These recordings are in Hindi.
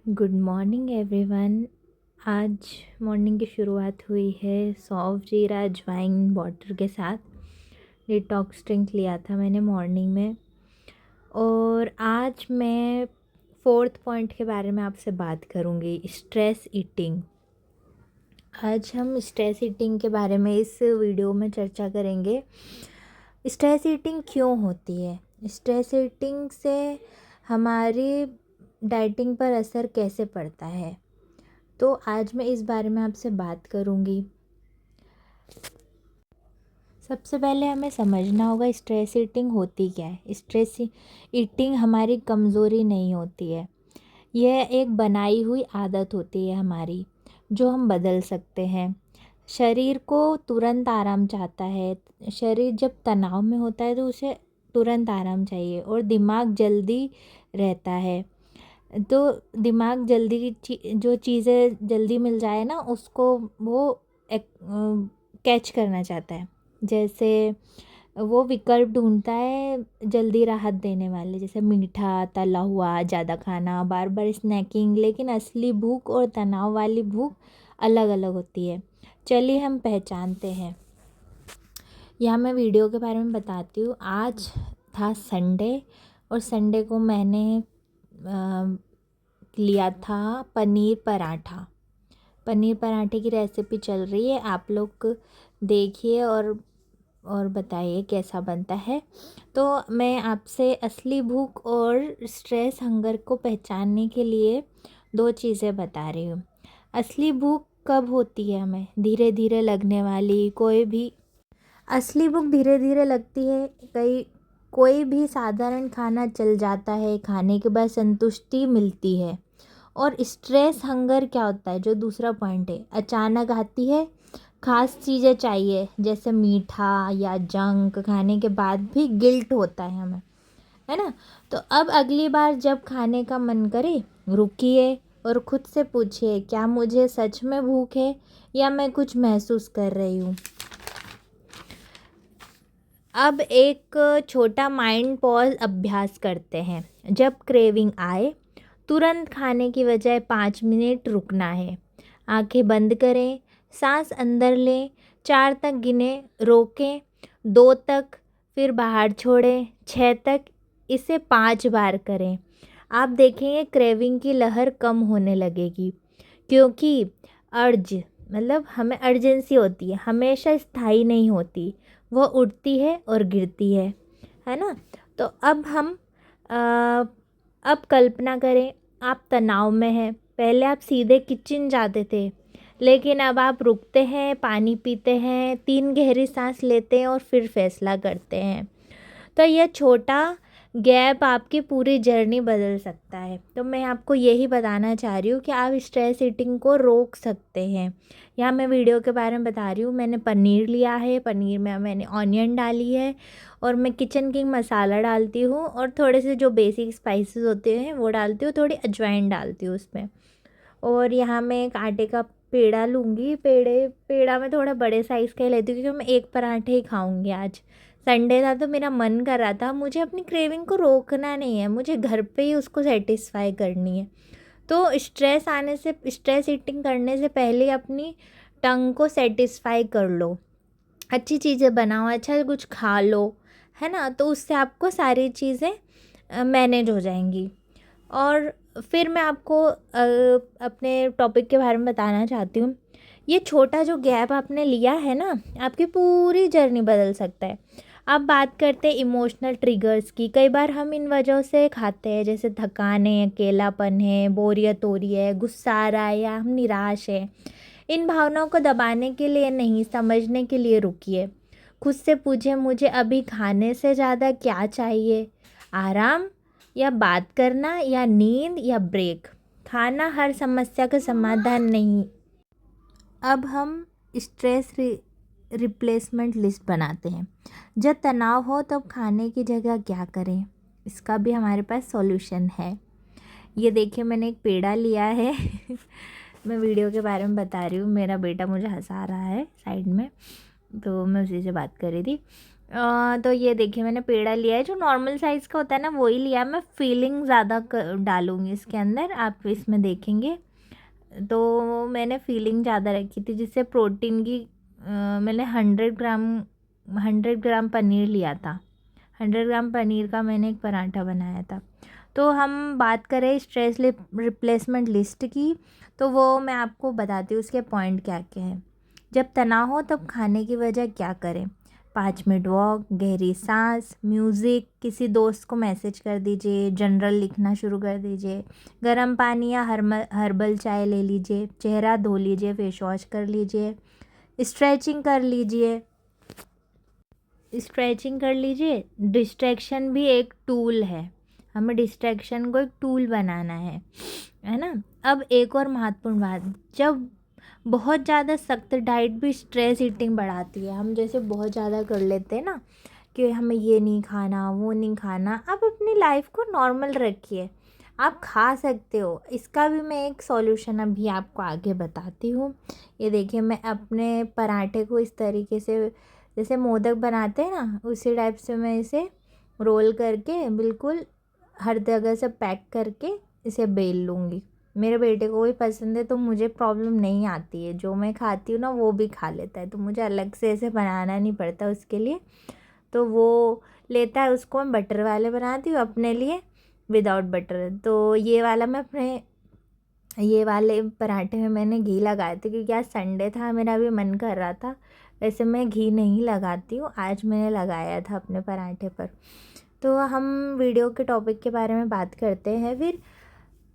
Good morning everyone. आज मॉर्निंग की शुरुआत हुई है सौंफ जीरा अजवाइन वाटर के साथ। डिटॉक्स ड्रिंक लिया था मैंने मॉर्निंग में। और आज मैं फोर्थ पॉइंट के बारे में आपसे बात करूँगी, स्ट्रेस ईटिंग। आज हम स्ट्रेस ईटिंग के बारे में इस वीडियो में चर्चा करेंगे। स्ट्रेस ईटिंग क्यों होती है, स्ट्रेस ईटिंग से हमारी डाइटिंग पर असर कैसे पड़ता है, तो आज मैं इस बारे में आपसे बात करूँगी। सबसे पहले हमें समझना होगा स्ट्रेस ईटिंग होती क्या है। स्ट्रेस ईटिंग हमारी कमज़ोरी नहीं होती है, यह एक बनाई हुई आदत होती है हमारी, जो हम बदल सकते हैं। शरीर को तुरंत आराम चाहता है। शरीर जब तनाव में होता है तो उसे तुरंत आराम चाहिए, और दिमाग जल्दी रहता है। तो दिमाग जल्दी जो चीज़ें जल्दी मिल जाए ना, उसको वो कैच करना चाहता है। जैसे वो विकल्प ढूंढता है जल्दी राहत देने वाले, जैसे मीठा, तला हुआ, ज़्यादा खाना, बार बार स्नैकिंग। लेकिन असली भूख और तनाव वाली भूख अलग अलग होती है। चलिए हम पहचानते हैं। यहाँ मैं वीडियो के बारे में बताती हूँ। आज था संडे, और संडे को मैंने लिया था पनीर पराठा। पनीर पराठे की रेसिपी चल रही है, आप लोग देखिए और बताइए कैसा बनता है। तो मैं आपसे असली भूख और स्ट्रेस हंगर को पहचानने के लिए दो चीज़ें बता रही हूँ। असली भूख कब होती है हमें, धीरे धीरे लगने वाली। असली भूख धीरे धीरे लगती है। कोई भी साधारण खाना चल जाता है, खाने के बाद संतुष्टि मिलती है। और स्ट्रेस हंगर क्या होता है, जो दूसरा पॉइंट है, अचानक आती है। खास चीज़ें चाहिए, जैसे मीठा या जंक खाने के बाद भी गिल्ट होता है हमें, है ना। तो अब अगली बार जब खाने का मन करे, रुकिए और खुद से पूछिए, क्या मुझे सच में भूख है या मैं कुछ महसूस कर रही हूँ। अब एक छोटा माइंड पॉज अभ्यास करते हैं। जब क्रेविंग आए, तुरंत खाने की बजाय 5 मिनट रुकना है। आंखें बंद करें, सांस अंदर लें, 4 तक गिने, रोकें, 2 तक, फिर बाहर छोड़ें, 6 तक। इसे 5 बार करें। आप देखेंगे क्रेविंग की लहर कम होने लगेगी, क्योंकि अर्ज मतलब हमें अर्जेंसी होती है, हमेशा स्थायी नहीं होती। वो उठती है और गिरती है ना। तो अब कल्पना करें, आप तनाव में हैं। पहले आप सीधे किचन जाते थे, लेकिन अब आप रुकते हैं, पानी पीते हैं, 3 गहरी सांस लेते हैं और फिर फैसला करते हैं। तो यह छोटा गैप आपकी पूरी जर्नी बदल सकता है। तो मैं आपको यही बताना चाह रही हूँ कि आप स्ट्रेस ईटिंग को रोक सकते हैं। यहाँ मैं वीडियो के बारे में बता रही हूँ। मैंने पनीर लिया है, पनीर में मैंने ऑनियन डाली है, और मैं किचन किंग मसाला डालती हूँ, और थोड़े से जो बेसिक स्पाइसेस होते हैं वो डालती हूँ, थोड़ी अजवाइन डालती हूँ उसमें। और यहाँ मैं एक आटे का पेड़ा लूँगी। पेड़ा मैं थोड़ा बड़े साइज़ का ही लेती हूँ, क्योंकि मैं एक पराठे ही खाऊँगी आज। संडे था तो मेरा मन कर रहा था, मुझे अपनी क्रेविंग को रोकना नहीं है, मुझे घर पे ही उसको सेटिस्फाई करनी है। तो स्ट्रेस ईटिंग करने से पहले अपनी टंग को सेटिस्फाई कर लो। अच्छी चीज़ें बनाओ, अच्छा कुछ खा लो, है ना। तो उससे आपको सारी चीज़ें मैनेज हो जाएंगी। और फिर मैं आपको अपने टॉपिक के बारे में बताना चाहती हूँ। ये छोटा जो गैप आपने लिया है ना, आपकी पूरी जर्नी बदल सकता है। अब बात करते हैं इमोशनल ट्रिगर्स की। कई बार हम इन वजहों से खाते हैं, जैसे थकान है, अकेलापन है, बोरियत हो रही है, गुस्सा आ रहा है, या हम निराश है। इन भावनाओं को दबाने के लिए नहीं, समझने के लिए रुकिए। खुद से पूछे, मुझे अभी खाने से ज़्यादा क्या चाहिए, आराम या बात करना या नींद या ब्रेक। खाना हर समस्या का समाधान नहीं। अब हम स्ट्रेस रिप्लेसमेंट लिस्ट बनाते हैं। जब तनाव हो तब खाने की जगह क्या करें, इसका भी हमारे पास सॉल्यूशन है। ये देखिए, मैंने एक पेड़ा लिया है मैं वीडियो के बारे में बता रही हूँ, मेरा बेटा मुझे हंसा रहा है साइड में, तो मैं उसी से बात कर रही थी। तो ये देखिए मैंने पेड़ा लिया है, जो नॉर्मल साइज़ का होता है ना वही लिया है। मैं फीलिंग ज़्यादा डालूँगी इसके अंदर, आप इसमें देखेंगे। तो मैंने फीलिंग ज़्यादा रखी थी, जिससे प्रोटीन की मैंने 100 ग्राम पनीर लिया था। 100 ग्राम पनीर का मैंने एक पराठा बनाया था। तो हम बात करें स्ट्रेस रिप्लेसमेंट लिस्ट की, तो वो मैं आपको बताती हूँ उसके पॉइंट क्या क्या हैं। जब तनाव हो तब खाने की वजह क्या करें? 5 मिनट वॉक, गहरी सांस, म्यूज़िक, किसी दोस्त को मैसेज कर दीजिए, जनरल लिखना शुरू कर दीजिए, गर्म पानी या हर्बल चाय ले लीजिए, चेहरा धो लीजिए, फेस वॉश कर लीजिए, स्ट्रेचिंग कर लीजिए। डिस्ट्रैक्शन भी एक टूल है, हमें डिस्ट्रैक्शन को एक टूल बनाना है ना। अब एक और महत्वपूर्ण बात, जब बहुत ज़्यादा सख्त डाइट भी स्ट्रेस ईटिंग बढ़ाती है। हम जैसे बहुत ज़्यादा कर लेते हैं ना कि हमें ये नहीं खाना, वो नहीं खाना। आप अपनी लाइफ को नॉर्मल रखिए, आप खा सकते हो। इसका भी मैं एक सॉल्यूशन अभी आपको आगे बताती हूँ। ये देखिए मैं अपने पराठे को इस तरीके से, जैसे मोदक बनाते हैं ना, उसी टाइप से मैं इसे रोल करके बिल्कुल हर जगह से पैक करके इसे बेल लूँगी। मेरे बेटे को भी पसंद है, तो मुझे प्रॉब्लम नहीं आती है। जो मैं खाती हूँ ना वो भी खा लेता है, तो मुझे अलग से ऐसे बनाना नहीं पड़ता उसके लिए। तो वो लेता है, उसको मैं बटर वाले बनाती हूँ अपने लिए, विदाउट बटर। तो ये वाले पराठे में मैंने घी लगाए थे, क्योंकि आज संडे था, मेरा भी मन कर रहा था। वैसे मैं घी नहीं लगाती हूँ, आज मैंने लगाया था अपने पराठे पर। तो हम वीडियो के टॉपिक के बारे में बात करते हैं फिर।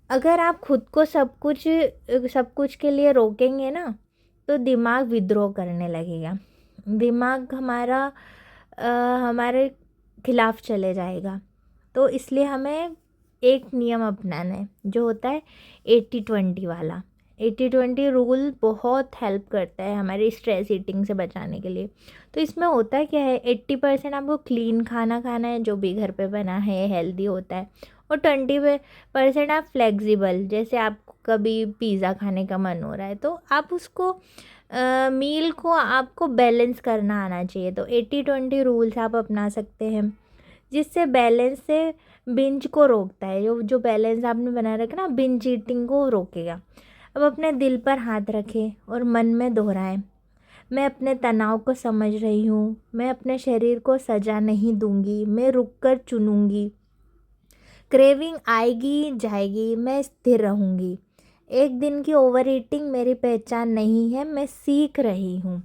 अगर आप खुद को सब कुछ के लिए रोकेंगे ना, तो दिमाग विद्रोह करने लगेगा। दिमाग हमारे खिलाफ चले जाएगा। तो इसलिए हमें एक नियम अपनाना है, जो होता है 80-20 वाला। 80-20 रूल बहुत हेल्प करता है हमारी स्ट्रेस ईटिंग से बचाने के लिए। तो इसमें होता क्या है, 80% आपको क्लीन खाना खाना है, जो भी घर पे बना है, हेल्दी होता है। और 20% आप फ्लेक्सिबल, जैसे आपको कभी पिज़्ज़ा खाने का मन हो रहा है, तो आप उसको मील को आपको बैलेंस करना आना चाहिए। तो 80-20 रूल्स आप अपना सकते हैं, जिससे बैलेंस से बिंज को रोकता है। जो बैलेंस आपने बना रखा ना, बिंज ईटिंग को रोकेगा। अब अपने दिल पर हाथ रखें और मन में दोहराएं, मैं अपने तनाव को समझ रही हूँ, मैं अपने शरीर को सजा नहीं दूंगी, मैं रुककर चुनूंगी। क्रेविंग आएगी जाएगी, मैं स्थिर रहूँगी। एक दिन की ओवर ईटिंग मेरी पहचान नहीं है, मैं सीख रही हूँ।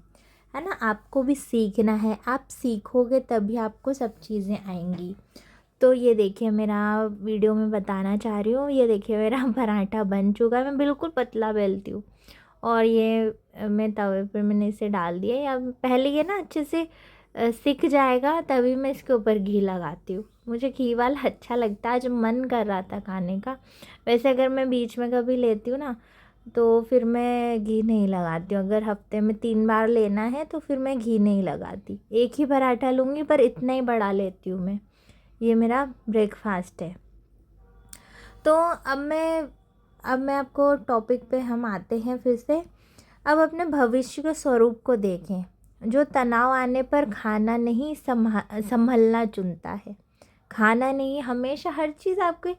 है ना, आपको भी सीखना है। आप सीखोगे तभी आपको सब चीज़ें आएंगी। तो ये देखिए मेरा वीडियो में बताना चाह रही हूँ, ये देखिए मेरा पराठा बन चुका है। मैं बिल्कुल पतला बेलती हूँ, और ये मैं तवे पर मैंने इसे डाल दिया। या पहले ये ना अच्छे से सिक जाएगा, तभी मैं इसके ऊपर घी लगाती हूँ। मुझे घी वाला अच्छा लगता है, आज मन कर रहा था खाने का। वैसे अगर मैं बीच में कभी लेती हूँ ना, तो फिर मैं घी नहीं लगाती हूँ। अगर हफ्ते में 3 बार लेना है तो फिर मैं घी नहीं लगाती, एक ही पराठा लूँगी, पर इतना ही बड़ा लेती हूँ मैं। ये मेरा ब्रेकफास्ट है। तो अब मैं आपको टॉपिक पे हम आते हैं फिर से। अब अपने भविष्य के स्वरूप को देखें, जो तनाव आने पर खाना नहीं संभलना चुनता है। खाना नहीं, हमेशा हर चीज़ आपके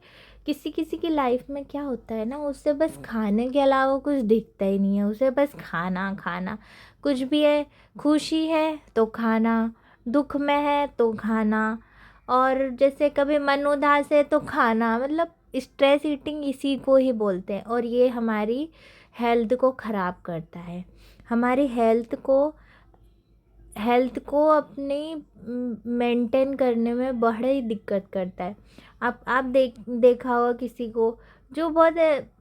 किसी किसी की लाइफ में क्या होता है ना, उससे बस खाने के अलावा कुछ दिखता ही नहीं है। उसे बस खाना खाना, कुछ भी है, खुशी है तो खाना, दुख में है तो खाना, और जैसे कभी मन उदास है तो खाना। मतलब स्ट्रेस ईटिंग इसी को ही बोलते हैं, और ये हमारी हेल्थ को ख़राब करता है। हमारी हेल्थ को अपनी मेंटेन करने में बड़ा ही दिक्कत करता है। आप देखा होगा किसी को जो बहुत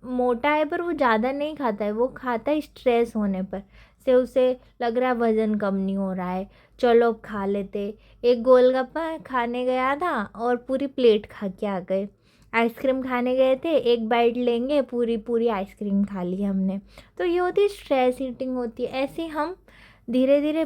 मोटा है, पर वो ज़्यादा नहीं खाता है, वो खाता है स्ट्रेस होने पर। से उसे लग रहा है वज़न कम नहीं हो रहा है, चलो अब खा लेते। एक गोलगप्पा खाने गया था और पूरी प्लेट खा के आ गए। आइसक्रीम खाने गए थे, एक बाइट लेंगे, पूरी पूरी आइसक्रीम खा ली हमने। तो ये होती है स्ट्रेस ईटिंग, होती है ऐसे हम धीरे धीरे।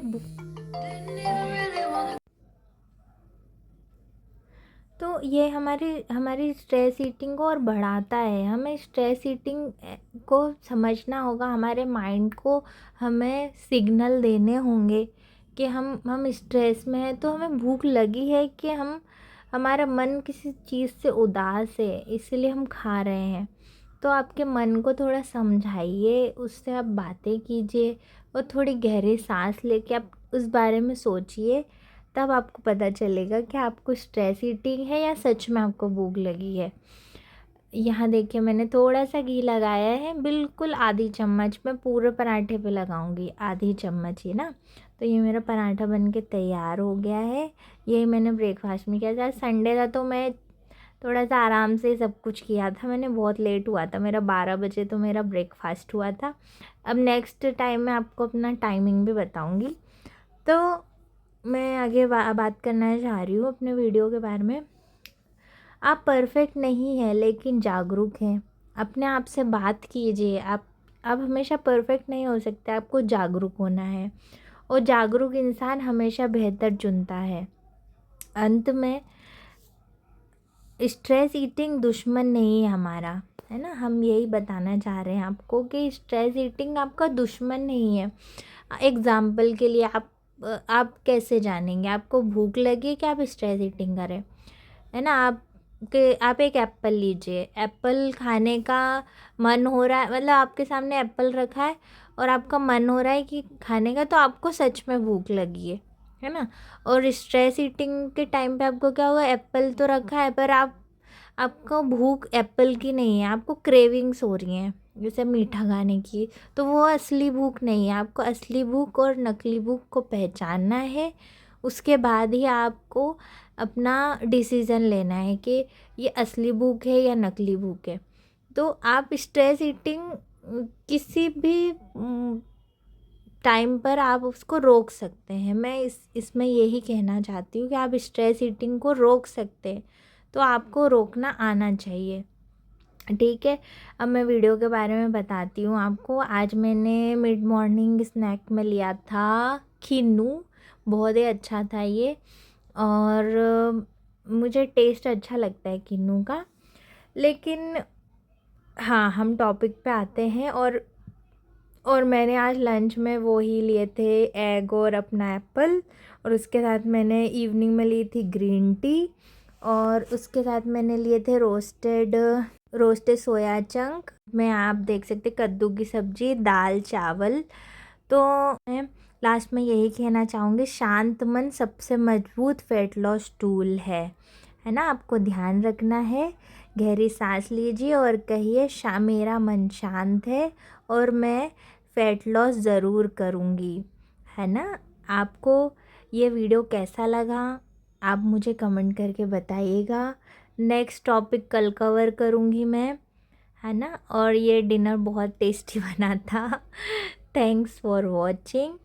तो ये हमारी हमारी स्ट्रेस ईटिंग को और बढ़ाता है। हमें स्ट्रेस ईटिंग को समझना होगा, हमारे माइंड को हमें सिग्नल देने होंगे कि हम स्ट्रेस में हैं, तो हमें भूख लगी है कि हमारा मन किसी चीज़ से उदास है इसीलिए हम खा रहे हैं। तो आपके मन को थोड़ा समझाइए, उससे आप बातें कीजिए और थोड़ी गहरी सांस लेके आप उस बारे में सोचिए। तब आपको पता चलेगा कि आपको स्ट्रेस ईटिंग है या सच में आपको भूख लगी है। यहाँ देखिए मैंने थोड़ा सा घी लगाया है, बिल्कुल आधी चम्मच। मैं पूरे पराठे पे लगाऊंगी आधी चम्मच ही ना। तो ये मेरा पराठा बन के तैयार हो गया है। यही मैंने ब्रेकफास्ट में किया था। संडे था तो मैं थोड़ा सा आराम से सब कुछ किया था मैंने। बहुत लेट हुआ था मेरा, 12 बजे तो मेरा ब्रेकफास्ट हुआ था। अब नेक्स्ट टाइम मैं आपको अपना टाइमिंग भी बताऊँगी। तो मैं आगे बात करना चाह रही हूँ अपने वीडियो के बारे में। आप परफेक्ट नहीं हैं लेकिन जागरूक हैं। अपने आप से बात कीजिए। आप हमेशा परफेक्ट नहीं हो सकते, आपको जागरूक होना है और जागरूक इंसान हमेशा बेहतर चुनता है। अंत में स्ट्रेस ईटिंग दुश्मन नहीं है हमारा, है ना। हम यही बताना चाह रहे हैं आपको कि स्ट्रेस ईटिंग आपका दुश्मन नहीं है। एग्ज़ाम्पल के लिए आप कैसे जानेंगे आपको भूख लगी कि आप स्ट्रेस ईटिंग करें, है ना। आप एक एप्पल लीजिए, एप्पल खाने का मन हो रहा है, मतलब आपके सामने एप्पल रखा है और आपका मन हो रहा है कि खाने का, तो आपको सच में भूख लगी है ना। और स्ट्रेस ईटिंग के टाइम पे आपको क्या हुआ, एप्पल तो रखा है पर आपको भूख एप्पल की नहीं है, आपको क्रेविंग्स हो रही हैं जैसे मीठा खाने की। तो वो असली भूख नहीं है। आपको असली भूख और नकली भूख को पहचानना है। उसके बाद ही आपको अपना डिसीज़न लेना है कि ये असली भूख है या नकली भूख है। तो आप स्ट्रेस ईटिंग किसी भी टाइम पर आप उसको रोक सकते हैं। मैं इसमें यही कहना चाहती हूँ कि आप स्ट्रेस ईटिंग को रोक सकते हैं, तो आपको रोकना आना चाहिए, ठीक है। अब मैं वीडियो के बारे में बताती हूँ आपको। आज मैंने मिड मॉर्निंग स्नैक में लिया था खिन्नू। बहुत ही अच्छा था ये, और मुझे टेस्ट अच्छा लगता है किन्नू का। लेकिन हाँ, हम टॉपिक पे आते हैं। और मैंने आज लंच में वो ही लिए थे, एग और अपना एप्पल। और उसके साथ मैंने इवनिंग में ली थी ग्रीन टी। और उसके साथ मैंने लिए थे रोस्टेड सोया चंक में आप देख सकते कद्दू की सब्ज़ी, दाल, चावल। तो मैं लास्ट में यही कहना चाहूँगी, शांत मन सबसे मजबूत फैट लॉस टूल है ना। आपको ध्यान रखना है। गहरी सांस लीजिए और कहिए मेरा मन शांत है और मैं फ़ैट लॉस ज़रूर करूँगी, है ना। आपको ये वीडियो कैसा लगा आप मुझे कमेंट करके बताइएगा। नेक्स्ट टॉपिक कल कवर करूँगी मैं, है ना। और ये डिनर बहुत टेस्टी बना था। Thanks for watching.